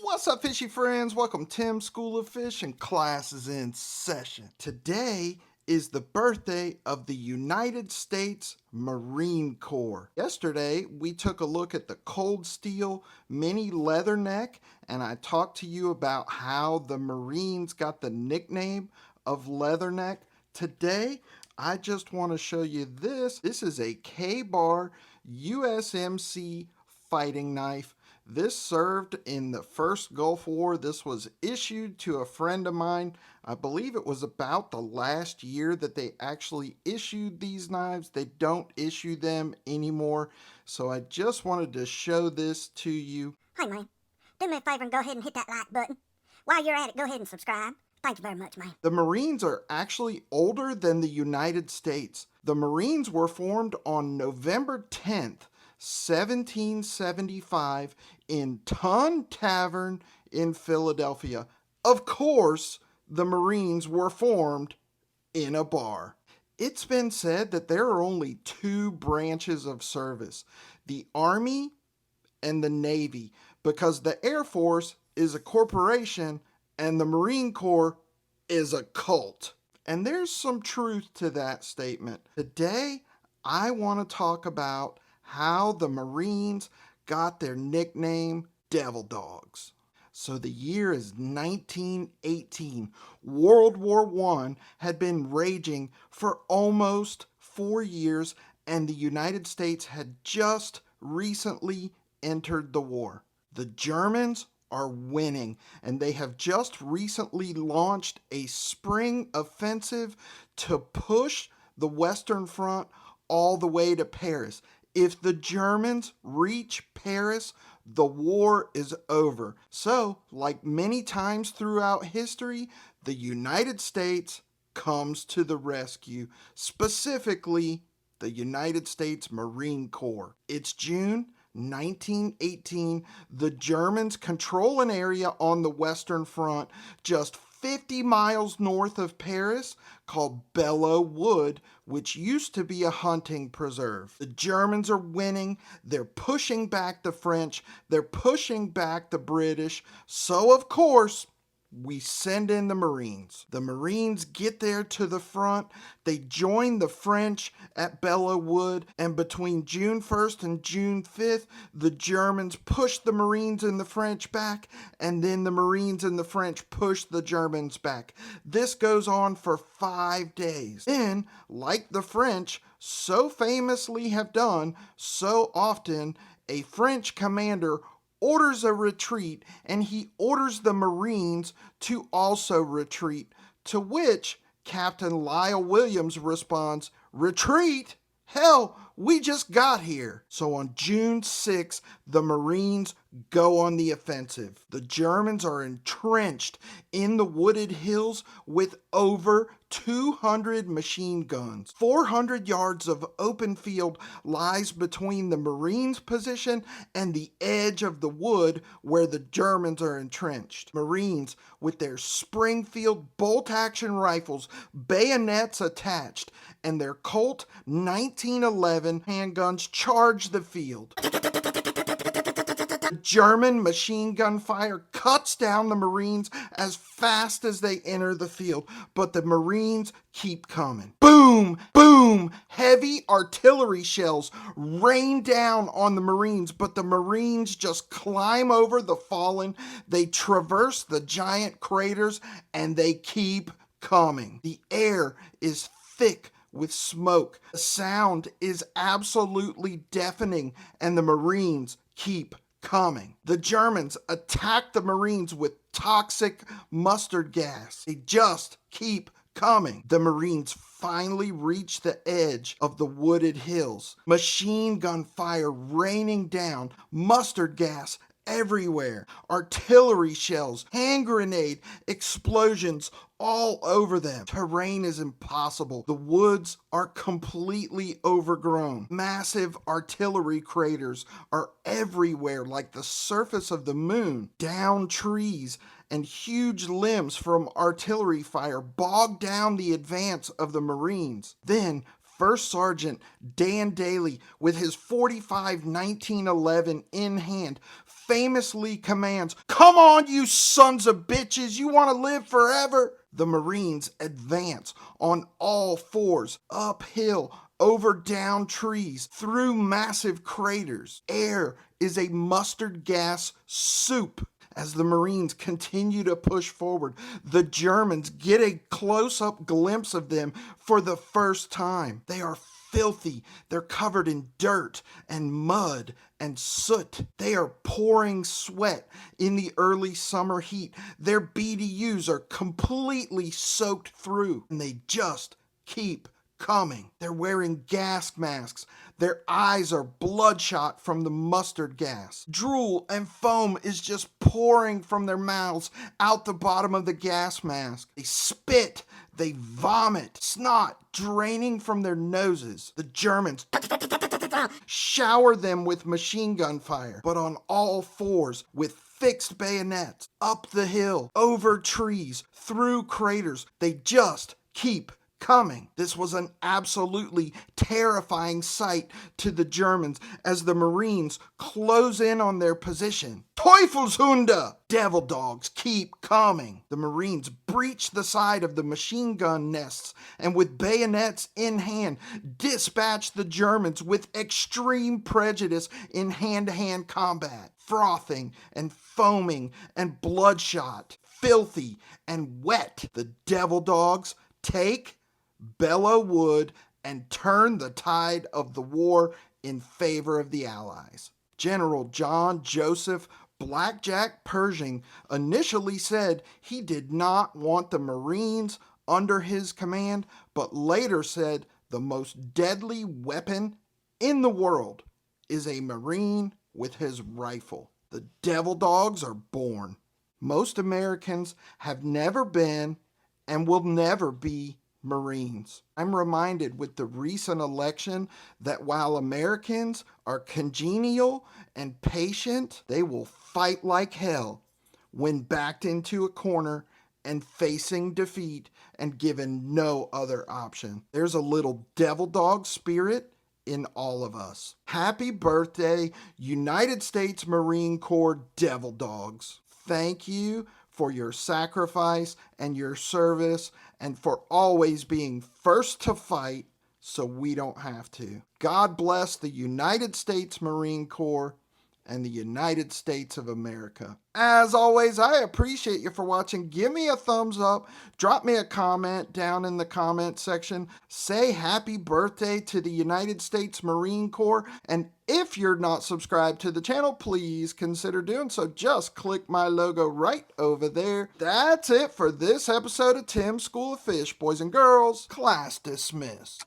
What's up, fishy friends? Welcome Tim's School of Fish, and class is in session. Today is the birthday of the United States Marine Corps. Yesterday, we took a look at the Cold Steel Mini Leatherneck, and I talked to you about how the Marines got the nickname of Leatherneck. Today, I just want to show you this. This is a K-Bar USMC fighting knife. This served in the first Gulf War. This was issued to a friend of mine. I believe it was about the last year that they actually issued these knives. They don't issue them anymore. So I just wanted to show this to you. Hey, man, do me a favor and go ahead and hit that like button. While you're at it, go ahead and subscribe. Thank you very much, man. The Marines are actually older than the United States. The Marines were formed on November 10th, 1775 in Tun Tavern in Philadelphia. Of course, the Marines were formed in a bar. It's been said that there are only two branches of service, the Army and the Navy, because the Air Force is a corporation and the Marine Corps is a cult. And there's some truth to that statement. Today, I want to talk about how the Marines got their nickname Devil Dogs. So the year is 1918. World War I had been raging for almost 4 years, and the United States had just recently entered the war. The Germans are winning, and they have just recently launched a spring offensive to push the Western Front all the way to Paris. If the Germans reach Paris, the war is over. So, like many times throughout history, the United States comes to the rescue, specifically the United States Marine Corps. It's June 1918. The Germans control an area on the Western Front just 50 miles north of Paris called Belleau Wood, which used to be a hunting preserve. The Germans are winning. They're pushing back the French. They're pushing back the British. So, of course, we send in the Marines. The Marines get there to the front. They join the French at Belleau Wood, and between June 1st and June 5th, the Germans push the Marines and the French back, and then the Marines and the French push the Germans back. This goes on for 5 days. Then, like the French so famously have done so often, a French commander orders a retreat, and he orders the Marines to also retreat, to which Captain Lyle Williams responds, "Retreat? Hell, we just got here." So on June 6th, the Marines go on the offensive. The Germans are entrenched in the wooded hills with over 200 machine guns. 400 yards of open field lies between the Marines' position and the edge of the wood where the Germans are entrenched. Marines, with their Springfield bolt-action rifles, bayonets attached, and their Colt 1911 handguns charge the field. German machine gun fire cuts down the Marines as fast as they enter the field, but the Marines keep coming. Boom, boom, heavy artillery shells rain down on the Marines, but the Marines just climb over the fallen, they traverse the giant craters, and they keep coming. The air is thick with smoke. The sound is absolutely deafening, and the Marines keep coming. The Germans attack the Marines with toxic mustard gas. They just keep coming. The Marines finally reach the edge of the wooded hills. Machine gun fire raining down, mustard gas everywhere, artillery shells, hand grenade explosions all over them. Terrain is impossible. The woods are completely overgrown. Massive artillery craters are everywhere, like the surface of the moon. Downed trees and huge limbs from artillery fire bog down the advance of the Marines. Then First Sergeant Dan Daly, with his 45 1911 in hand, famously commands, "Come on, you sons of bitches, you want to live forever?" The Marines advance on all fours, uphill, over down trees, through massive craters. Air is a mustard gas soup. As the Marines continue to push forward, the Germans get a close-up glimpse of them for the first time. They are filthy. They're covered in dirt and mud and soot. They are pouring sweat in the early summer heat. Their BDUs are completely soaked through, and they just keep coming. They're wearing gas masks. Their eyes are bloodshot from the mustard gas. Drool and foam is just pouring from their mouths out the bottom of the gas mask. They spit. They vomit. Snot draining from their noses. The Germans shower them with machine gun fire, but on all fours with fixed bayonets. Up the hill, over trees, through craters. They just keep coming. This was an absolutely terrifying sight to the Germans as the Marines close in on their position. Teufelshunde! Devil dogs keep coming. The Marines breach the side of the machine gun nests and with bayonets in hand dispatch the Germans with extreme prejudice in hand-to-hand combat. Frothing and foaming and bloodshot, filthy and wet, the devil dogs take, bellow wood, and turn the tide of the war in favor of the Allies. General John Joseph Blackjack Pershing initially said he did not want the Marines under his command, but later said the most deadly weapon in the world is a Marine with his rifle. The devil dogs are born. Most Americans have never been and will never be Marines. I'm reminded with the recent election that while Americans are congenial and patient, they will fight like hell when backed into a corner and facing defeat and given no other option. There's a little devil dog spirit in all of us. Happy birthday, United States Marine Corps Devil Dogs. Thank you for your sacrifice and your service and for always being first to fight so we don't have to. God bless the United States Marine Corps and the United States of America. As always, I appreciate you for watching. Give me a thumbs up. Drop me a comment down in the comment section. Say happy birthday to the United States Marine Corps. And if you're not subscribed to the channel, please consider doing so. Just click my logo right over there. That's it for this episode of Tim's School of Fish. Boys and girls, class dismissed.